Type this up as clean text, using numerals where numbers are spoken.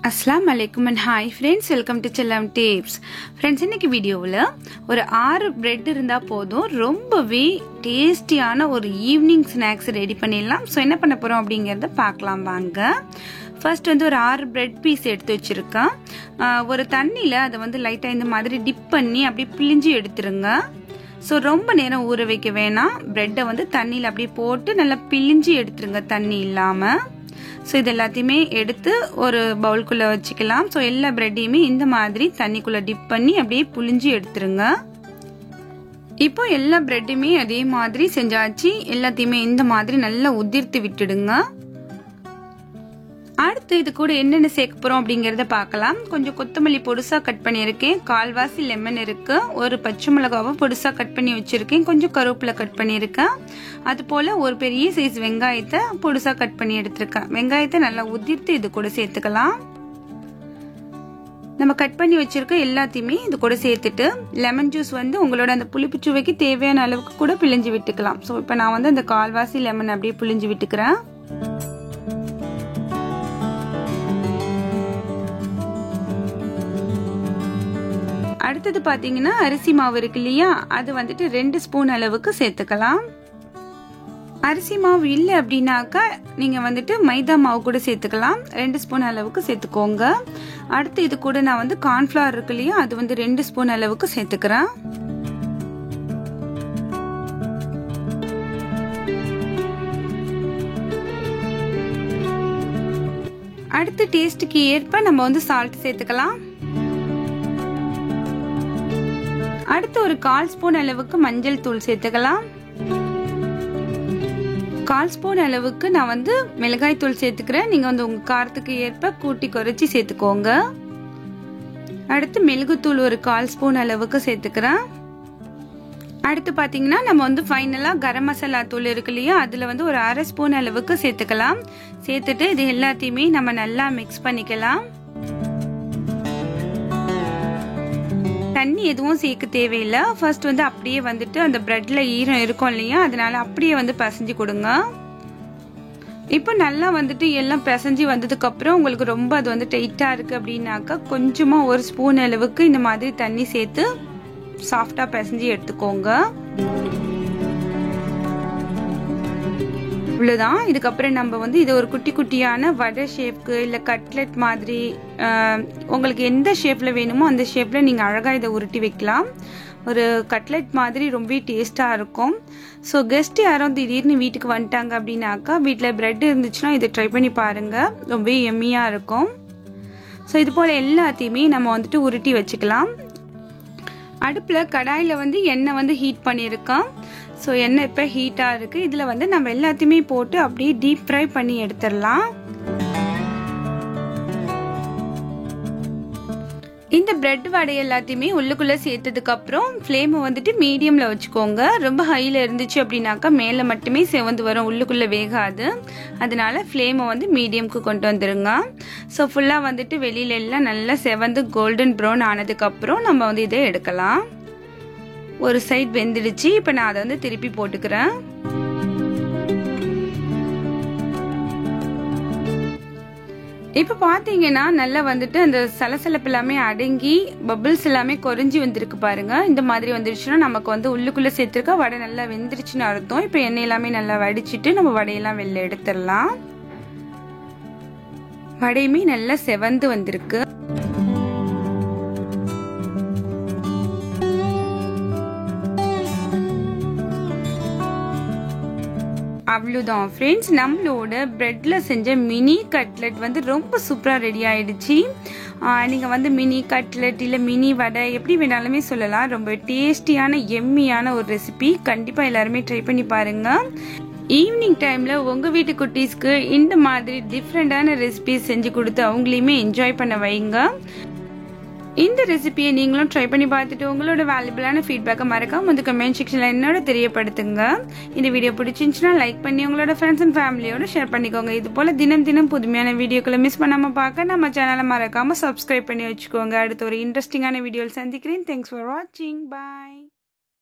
Assalamu alaikum and hi friends, welcome to chellamtips. Friends, இன்னைக்கு வீடியோவில் ஒரு 6 பிரெட் இருந்தால் போதும், ரொம்பவே டேஸ்டியான ஒரு ஈவினிங் ஸ்நாக்ஸ் ரெடி பண்ணிடலாம். ஸோ என்ன பண்ண போகிறோம் அப்படிங்கிறத பார்க்கலாம் வாங்க. ஃபர்ஸ்ட் வந்து ஒரு 6 பிரெட் பீஸ் எடுத்து வச்சுருக்கேன். ஒரு தண்ணியில் அதை வந்து லைட்டாக இந்த மாதிரி டிப் பண்ணி அப்படியே பிழிஞ்சு எடுத்துருங்க. ஸோ ரொம்ப நேரம் ஊற வைக்க வேணாம். பிரெட்டை வந்து தண்ணியில் அப்படியே போட்டு நல்லா பிழிஞ்சு எடுத்துருங்க தண்ணி இல்லாமல். ஸோ இது எல்லாத்தையுமே எடுத்து ஒரு பவுல்குள்ளே வச்சுக்கலாம். ஸோ எல்லா பிரெட்டையுமே இந்த மாதிரி தண்ணிக்குள்ளே டிப் பண்ணி அப்படியே புழிஞ்சு எடுத்துருங்க. இப்போ எல்லா பிரெட்டுமே அதே மாதிரி செஞ்சாச்சு. எல்லாத்தையுமே இந்த மாதிரி நல்லா உதிர்த்து விட்டுடுங்க. அடுத்து இது கூட என்னென்ன சேர்க்க போறோம் அப்படிங்கறத பார்க்கலாம். கொஞ்சம் கொத்தமல்லி பொடுசா கட் பண்ணியிருக்கேன், கால்வாசி லெமன் இருக்கு, ஒரு பச்சை மிளகாவை பொடுசா கட் பண்ணி வச்சிருக்கேன், கொஞ்சம் கருவேப்பிலை கட் பண்ணியிருக்கேன், அது போல ஒரு பெரிய சைஸ் வெங்காயத்தை பொடுசா கட் பண்ணி எடுத்திருக்கேன். வெங்காயத்தை நல்லா உதிர்த்து இது கூட சேர்த்துக்கலாம். நம்ம கட் பண்ணி வச்சிருக்க எல்லாத்தையுமே இது கூட சேர்த்துட்டு லெமன் ஜூஸ் வந்து உங்களோட அந்த புளிப்பு சுவைக்கு தேவையான அளவுக்கு கூட பிழிஞ்சு விட்டுக்கலாம். ஸோ இப்போ நான் வந்து அந்த கால்வாசி லெமன் அப்படியே பிழிஞ்சு விட்டுக்கிறேன். அடுத்தது பாத்தீங்கன்னா அரிசி மாவு இருக்கு இல்லையா, அது வந்துட்டு 2 ஸ்பூன் அளவுக்கு சேர்த்துக்கலாம். அரிசி மாவு இல்லை அப்படின்னாக்கா நீங்க வந்துட்டு மைதா மாவு கூட சேர்த்துக்கலாம். 2 ஸ்பூன் அளவுக்கு சேர்த்துக்கோங்க. அடுத்து இது கூட நான் வந்து கார்ன்ஃபிளவர் இருக்கு இல்லையா, அது வந்து 2 ஸ்பூன் அளவுக்கு சேர்த்துக்கிறேன். அடுத்து டேஸ்டுக்கு ஏற்ப நம்ம வந்து சால்ட் சேர்த்துக்கலாம். அடுத்து ஒரு 1/4 ஸ்பூன் அளவுக்கு மஞ்சள் தூள் சேர்த்துக்கலாம். 1/4 ஸ்பூன் அளவுக்கு நான் வந்து மிளகாய் தூள் சேர்த்துக்கிறேன். நீங்க வந்து உங்க காரத்துக்கு ஏற்ப கூட்டி குறைச்சி சேர்த்துக்கோங்க. அடுத்து மிளகுத்தூள் ஒரு 1/4 ஸ்பூன் அளவுக்கு சேர்த்துக்கிறேன். அடுத்து பாத்தீங்கன்னா நம்ம வந்து ஃபைனலா கரம் மசாலா தூள் இருக்கு இல்லையா, அதுல வந்து ஒரு 1/2 ஸ்பூன் அளவுக்கு சேர்த்துக்கலாம். சேர்த்துட்டு இது எல்லாத்தையுமே நம்ம நல்லா மிக்ஸ் பண்ணிக்கலாம். தண்ணி எதுவும் சேர்க்க தேவையில்லை. ஃபர்ஸ்ட் வந்து அப்படியே வந்துட்டு அந்த பிரெட்ல ஈரம் இருக்கும் இல்லையா, அதனால அப்படியே வந்து பிசைஞ்சு கொடுங்க. இப்போ நல்லா வந்துட்டு எல்லாம் பிசைஞ்சு வந்ததுக்கு அப்புறம் உங்களுக்கு ரொம்ப அது வந்து டைட்டா இருக்கு அப்படின்னாக்கா கொஞ்சமா 1 ஸ்பூன் அளவுக்கு இந்த மாதிரி தண்ணி சேர்த்து சாஃப்டா பிசைஞ்சு எடுத்துக்கோங்க. இவ்வளவுதான். இதுக்கப்புறம் நம்ம வந்து இது ஒரு குட்டி குட்டியான வடை ஷேப்க்கு இல்லை கட்லெட் மாதிரி உங்களுக்கு எந்த ஷேப்ல வேணுமோ அந்த ஷேப்ல நீங்க அழகா இதை உருட்டி வைக்கலாம். ஒரு கட்லெட் மாதிரி ரொம்ப டேஸ்டா இருக்கும். ஸோ கெஸ்ட் யாரும் திடீர்னு வீட்டுக்கு வந்துட்டாங்க அப்படின்னாக்கா வீட்டில் பிரெட் இருந்துச்சுன்னா இதை ட்ரை பண்ணி பாருங்க, ரொம்ப எம்மியா இருக்கும். ஸோ இது போல எல்லாத்தையுமே நம்ம வந்துட்டு உருட்டி வச்சுக்கலாம். அடுப்பில் கடாயில் வந்து எண்ணெய் வந்து ஹீட் பண்ணியிருக்கோம். ஸோ எண்ணெய் இப்போ ஹீட்டாக இருக்குது. இதில் வந்து நம்ம எல்லாத்தையுமே போட்டு அப்படியே டீப் ஃப்ரை பண்ணி எடுத்துடலாம். இந்த பிரெட் வடை எல்லாத்தையுமே உள்ளுக்குள்ளே சேர்த்ததுக்கு அப்புறம் ஃப்ளேமை வந்துட்டு மீடியமில் வச்சுக்கோங்க. ரொம்ப ஹையில் இருந்துச்சு அப்படின்னாக்கா மேலே மட்டுமே செவந்து வரும், உள்ளுக்குள்ளே வேகாது. அதனால ஃப்ளேமை வந்து மீடியம்க்கு கொண்டு வந்துருங்க. ஸோ ஃபுல்லாக வந்துட்டு வெளியில எல்லாம் நல்லா செவந்து கோல்டன் ப்ரௌன் ஆனதுக்கப்புறம் நம்ம வந்து இதை எடுக்கலாம். ஒரு சைட் வெந்துடுச்சு. இப்போ நான் அதை வந்து திருப்பி போட்டுக்கிறேன். இப்போ பார்த்தீங்கன்னா நல்லா வந்துட்டு அந்த சலசலப்பு எல்லாமே அடங்கி பபிள்ஸ் எல்லாமே குறைஞ்சி வந்திருக்கு பாருங்க. இந்த மாதிரி வந்துருச்சுன்னா நமக்கு வந்து உள்ளுக்குள்ளே சேர்த்துருக்க வடை நல்லா வெந்துருச்சுன்னு அர்த்தம். இப்போ எண்ணெய் எல்லாமே நல்லா வடிச்சிட்டு நம்ம வடையெல்லாம் வெளில எடுத்துடலாம். வடையுமே நல்லா செவந்து வந்திருக்கு. அவ்வளோதான் ஃப்ரெண்ட்ஸ், நம்மளோட பிரெட்ல செஞ்ச மினி கட்லெட் வந்து ரொம்ப சூப்பராக ரெடி ஆயிடுச்சு. நீங்கள் வந்து மினி கட்லெட் இல்லை மினி வடை எப்படி வேணாலுமே சொல்லலாம். ரொம்ப டேஸ்டியான எம்மியான ஒரு ரெசிபி. கண்டிப்பாக எல்லாருமே ட்ரை பண்ணி பாருங்க. ஈவினிங் டைமில் உங்கள் வீட்டு குட்டீஸ்க்கு இந்த மாதிரி டிஃப்ரெண்டான ரெசிபிஸ் செஞ்சு கொடுத்து அவங்களையுமே என்ஜாய் பண்ண வைங்க. இந்த ரெசிபியை நீங்களும் ட்ரை பண்ணி பார்த்துட்டு உங்களோட வேல்யூபிளான ஃபீட்பேக்கை மறக்காம வந்து கமெண்ட் செக்ஷனில் என்னோட தெரியப்படுத்துங்க. இந்த வீடியோ பிடிச்சிருந்துச்சுன்னா லைக் பண்ணி உங்களோட ஃப்ரெண்ட்ஸ் அண்ட் ஃபேமிலியோட ஷேர் பண்ணிக்கோங்க. இது போல தினம் தினம் புதுமையான வீடியோக்களை மிஸ் பண்ணாமல் பார்க்க நம்ம சேனலை மறக்காம சப்ஸ்கிரைப் பண்ணி வச்சுக்கோங்க. அடுத்த ஒரு இன்ட்ரெஸ்டிங்கான வீடியோவில் சந்திக்கிறேன். தேங்க்ஸ் ஃபார் வாட்சிங். பாய்.